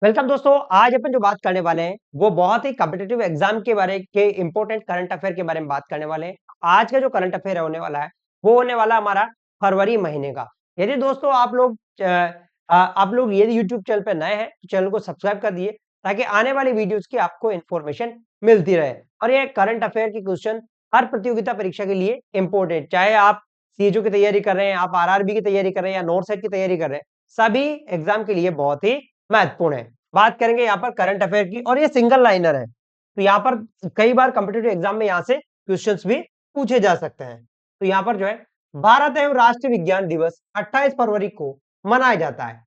Welcome दोस्तों। आज अपन जो बात करने वाले हैं वो बहुत ही कॉम्पिटिटिव एग्जाम के बारे के इंपॉर्टेंट करंट अफेयर के बारे में बात करने वाले हैं। आज का जो करंट अफेयर होने वाला है वो होने वाला हमारा फरवरी महीने का। यदि दोस्तों आप लोग यदि यूट्यूब चैनल पर नए हैं तो चैनल को सब्सक्राइब कर दिए ताकि आने वाली वीडियोस की आपको इन्फॉर्मेशन मिलती रहे। और ये करंट अफेयर की क्वेश्चन हर प्रतियोगिता परीक्षा के लिए इंपॉर्टेंट, चाहे आप सीजू की तैयारी कर रहे हैं, आप आरआरबी की तैयारी कर रहे हैं या नॉर्थ सेट की तैयारी कर रहे हैं, सभी एग्जाम के लिए बहुत ही महत्वपूर्ण है। बात करेंगे यहाँ पर करंट अफेयर की और ये सिंगल लाइनर है, तो यहाँ पर कई बार कॉम्पिटिटिव एग्जाम में यहाँ से क्वेश्चंस भी पूछे जा सकते हैं। तो यहाँ पर जो है भारत एवं राष्ट्रीय विज्ञान दिवस 28 फरवरी को मनाया जाता है।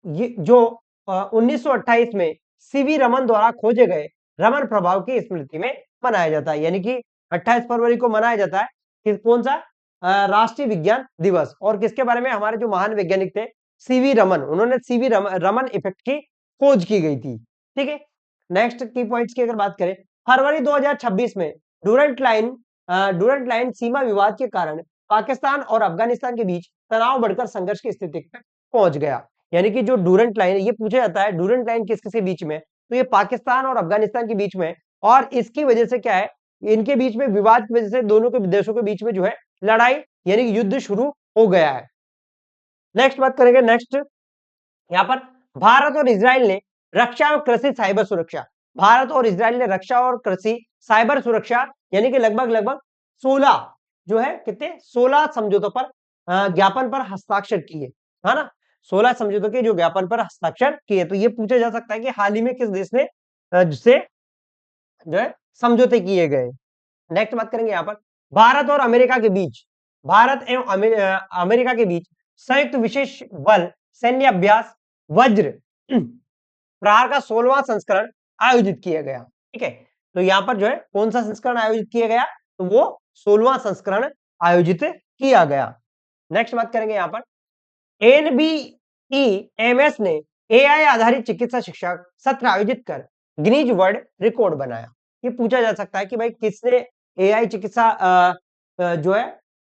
ये जो 1928 में सीवी रमन द्वारा खोजे गए रमन प्रभाव की स्मृति में मनाया जाता है। यानी कि 28 फरवरी को मनाया जाता है कि कौन सा राष्ट्रीय विज्ञान दिवस। और किसके बारे में? हमारे जो महान वैज्ञानिक थे सीवी रमन, उन्होंने सीवी रमन इफेक्ट की खोज की गई थी। ठीक है, नेक्स्ट की पॉइंट्स की अगर बात करें, फरवरी 2026 में डूरंट लाइन सीमा विवाद के कारण पाकिस्तान और अफगानिस्तान के बीच तनाव बढ़कर संघर्ष की स्थिति तक पहुंच गया। यानी कि जो डूरंट लाइन, ये पूछा जाता है डूरंट लाइन किस किसके बीच में, तो ये पाकिस्तान और अफगानिस्तान के बीच में। और इसकी वजह से क्या है, इनके बीच में विवाद की वजह से दोनों के देशों के बीच में जो है लड़ाई यानी कि युद्ध शुरू हो गया है। नेक्स्ट बात करेंगे, नेक्स्ट यहाँ पर भारत और इजराइल ने रक्षा और कृषि साइबर सुरक्षा, भारत और इजराइल ने रक्षा और कृषि साइबर सुरक्षा यानी कि लगभग 16 जो है कितने 16 समझौतों पर ज्ञापन पर हस्ताक्षर किए, है ना। 16 समझौतों के जो ज्ञापन पर हस्ताक्षर किए। तो ये पूछा जा सकता है कि हाल ही में किस देश ने जिससे जो है समझौते किए गए। नेक्स्ट बात करेंगे यहाँ पर भारत और अमेरिका के बीच, भारत एवं अमेरिका के बीच संयुक्त विशेष बल सैन्य अभ्यास वज्र प्रहार का 16वां संस्करण आयोजित किया गया। ठीक है, तो यहां पर जो है कौन सा संस्करण आयोजित किया गया, तो वो 16वां संस्करण आयोजित किया गया। नेक्स्ट बात करेंगे यहाँ पर एनबीईएमएस ने एआई आधारित चिकित्सा शिक्षा सत्र आयोजित कर गिनीज वर्ल्ड रिकॉर्ड बनाया। ये पूछा जा सकता है कि भाई किसने एआई चिकित्सा जो है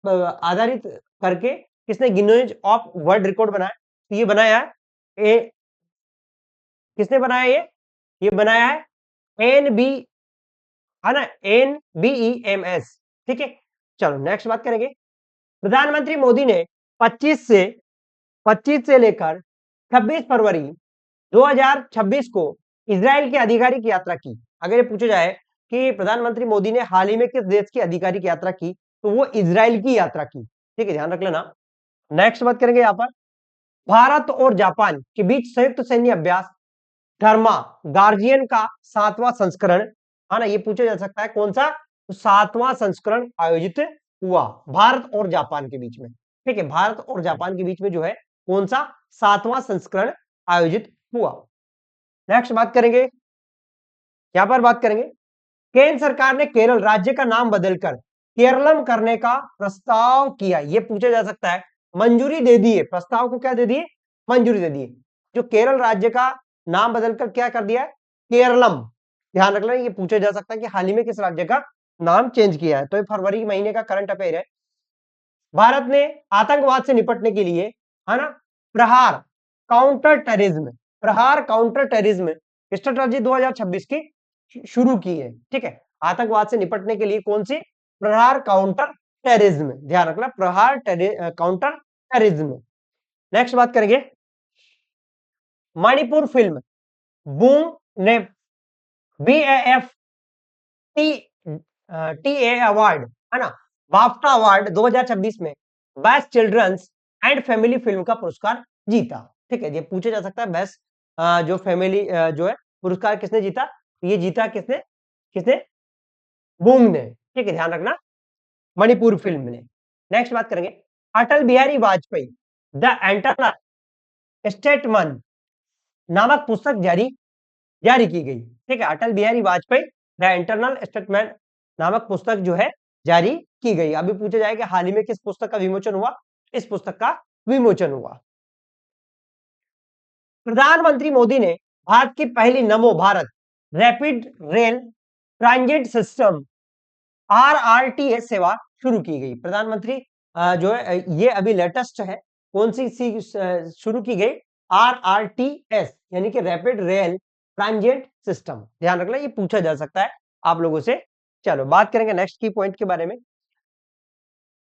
आधारित करके किसने गिनीज ऑफ वर्ल्ड रिकॉर्ड बनाया, तो ये बनाया है किसने बनाया, ये बनाया है एनबी, है ना, एनबीईएमएस। ठीक है, चलो नेक्स्ट बात करेंगे। प्रधानमंत्री मोदी ने 25 से लेकर 26 फरवरी 2026 को इजराइल की आधिकारिक यात्रा की। अगर ये पूछा जाए कि प्रधानमंत्री मोदी ने हाल ही में किस देश की आधिकारिक यात्रा की, तो वो इजराइल की यात्रा की। ठीक है, ध्यान रख लेना। नेक्स्ट बात करेंगे यहाँ पर भारत और जापान के बीच संयुक्त सैन्य अभ्यास धर्मा गार्जियन का 7वां संस्करण, है ना, ये पूछा जा सकता है कौन सा, तो 7वां संस्करण आयोजित हुआ भारत और जापान के बीच में। ठीक है, भारत और जापान के बीच में जो है कौन सा 7वां संस्करण आयोजित हुआ। नेक्स्ट बात करेंगे, यहां पर बात करेंगे केंद्र सरकार ने केरल राज्य का नाम बदलकर केरलम करने का प्रस्ताव किया। ये पूछा जा सकता है, मंजूरी दे दी है, प्रस्ताव को क्या दे दिए, मंजूरी दे दी। जो केरल राज्य का नाम बदलकर क्या कर दिया, केरलम। ध्यान रखना, ये पूछा जा सकता है कि हाल ही में किस राज्य का नाम चेंज किया है। तो ये फरवरी महीने का करंट अफेयर है। भारत ने आतंकवाद से निपटने के लिए, है ना, प्रहार काउंटर टेररिज्म स्ट्रेटजी 2026 की शुरू की है। ठीक है, आतंकवाद से निपटने के लिए कौन सी, प्रहार काउंटर टेररिज्म, ध्यान रखना, प्रहार काउंटर टेररिज्म। नेक्स्ट बात करेंगे मणिपुर फिल्म बूम ने बीएएफ टीए अवार्ड, है ना, बाफ्टा अवार्ड 2026 में best children's and family film का पुरस्कार जीता। ठीक है, ये पूछा जा सकता है बेस्ट जो फैमिली जो है पुरस्कार किसने जीता, ये जीता किसने किसने बूम ने। ठीक है, ध्यान रखना, मणिपुर फिल्म ने। नेक्स्ट बात करेंगे Atal Bihari Vajpayee the eternal statement नामक पुस्तक जारी की गई। ठीक है, Atal Bihari Vajpayee the internal statement नामक पुस्तक जो है जारी की गई। अभी पूछा जाए कि हाल ही में किस पुस्तक का विमोचन हुआ, इस पुस्तक का विमोचन हुआ। प्रधानमंत्री मोदी ने भारत की पहली नमो Bharat rapid rail transit system RRTS सेवा शुरू की गई। प्रधानमंत्री जो है ये अभी लेटेस्ट है, कौन सी शुरू की गई, आरआरटीएस यानी कि रैपिड रेल ट्रांजिएंट सिस्टम, ध्यान रखना ये पूछा जा सकता है आप लोगों से। चलो बात करेंगे नेक्स्ट की पॉइंट के बारे में।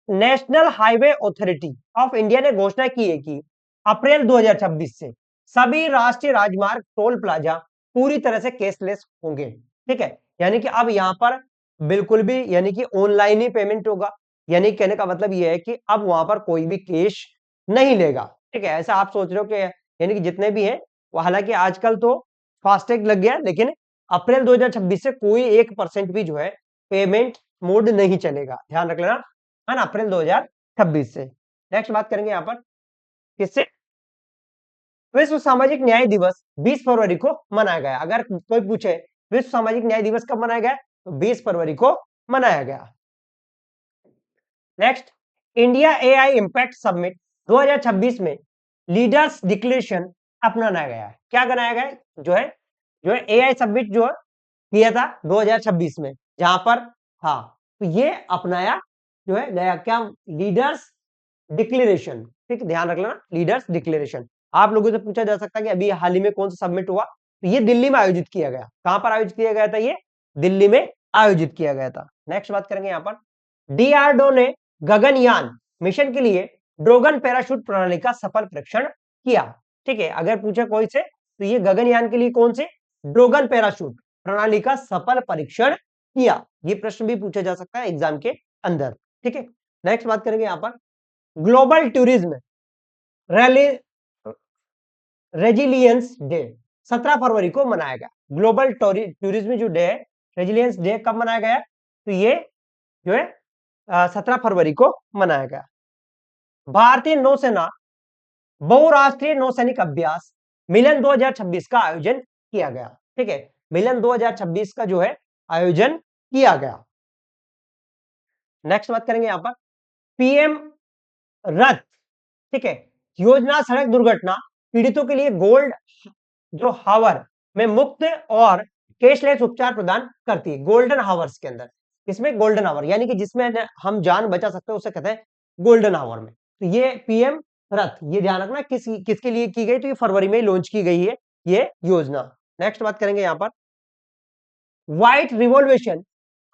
National highway authority of India ने घोषणा की है कि अप्रैल 2026 से सभी राष्ट्रीय राजमार्ग टोल प्लाजा पूरी तरह से कैशलेस होंगे। ठीक है, यानी कि अब यहां पर बिल्कुल भी यानी कि ऑनलाइन ही पेमेंट होगा। यानी कहने का मतलब यह है कि अब वहां पर कोई भी कैश नहीं लेगा। ठीक है, ऐसा आप सोच रहे हो कि यानी कि जितने भी हैं, हालांकि आजकल तो फास्टैग लग गया, लेकिन अप्रैल 2026 से कोई 1% भी जो है पेमेंट मोड नहीं चलेगा, ध्यान रख लेना, है ना, अप्रैल 2026 से। नेक्स्ट बात करेंगे यहां पर किससे, विश्व सामाजिक न्याय दिवस 20 फरवरी को मनाया गया। अगर कोई पूछे विश्व सामाजिक न्याय दिवस कब मनाया गया, तो 20 फरवरी को मनाया गया। Next, India AI impact summit 2026 में लीडर्स डिक्लेरेशन अपनाया गया है। क्या बनाया गया है, जो है एआई समिट जो किया था 2026 में, जहां पर हाँ तो ये अपनाया जो है गया क्या, लीडर्स डिक्लेरेशन। ठीक, ध्यान रख लेना, लीडर्स डिक्लेरेशन। आप लोगों से पूछा जा सकता है कि अभी हाल ही में कौन सा सबमिट हुआ, तो ये दिल्ली में आयोजित किया गया। कहां पर आयोजित किया गया था, ये दिल्ली में आयोजित किया गया था। नेक्स्ट बात करेंगे यहां पर, डीआरडीओ ने गगनयान मिशन के लिए ड्रैगन पैराशूट प्रणाली का सफल परीक्षण किया। ठीक है, अगर पूछे कोई से तो ये गगनयान के लिए कौन से ड्रैगन पैराशूट प्रणाली का सफल परीक्षण किया, ये प्रश्न भी पूछा जा सकता है एग्जाम के अंदर। ठीक है, नेक्स्ट बात करेंगे यहां पर, global tourism rally resilience day 17 फरवरी को मनाया गया। ग्लोबल टूरिज्म जो डे है, रेजिलियंस डे कब मनाया गया, तो ये जो है 17 फरवरी को मनाया गया। भारतीय नौसेना बहुराष्ट्रीय नौसैनिक अभ्यास मिलन 2026 का आयोजन किया गया। ठीक है, मिलन 2026 का जो है आयोजन किया गया। नेक्स्ट बात करेंगे यहां पर, पीएम रथ, ठीक है, योजना सड़क दुर्घटना पीड़ितों के लिए गोल्ड जो हावर में मुफ्त और कैशलेस उपचार प्रदान करती है। गोल्डन हावर्स के अंदर, इसमें गोल्डन हावर यानी कि जिसमें हम जान बचा सकते हैं उसे कहते हैं गोल्डन हावर में। तो ये पीएम रथ, ये ध्यान रखना किसके लिए की गई, तो ये फरवरी में लॉन्च की गई है ये योजना। नेक्स्ट बात करेंगे यहां पर, व्हाइट रिवॉल्यूशन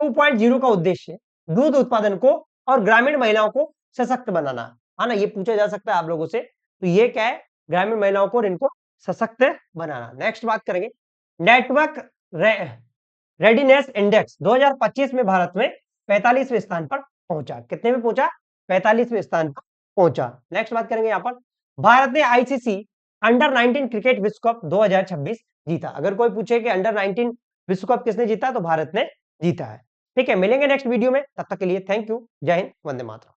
2.0 का उद्देश्य दूध उत्पादन को और ग्रामीण महिलाओं को सशक्त बनाना, है ना, ये पूछा जा सकता है आप लोगों से। तो ये क्या है, ग्रामीण महिलाओं को और इनको सशक्त बनाना। नेक्स्ट बात करेंगे, नेटवर्क रेडीनेस इंडेक्स 2025 में भारत में 45वें स्थान पर पहुंचा। कितने में पहुंचा, 45वें स्थान पर पहुंचा। नेक्स्ट बात करेंगे यहां पर, भारत ने आईसीसी अंडर 19 क्रिकेट विश्व कप 2026 जीता। अगर कोई पूछे कि अंडर 19 विश्व कप किसने जीता, तो भारत ने जीता है। ठीक है, मिलेंगे नेक्स्ट वीडियो में, तब तक के लिए थैंक यू, जय हिंद, वंदे मातरम।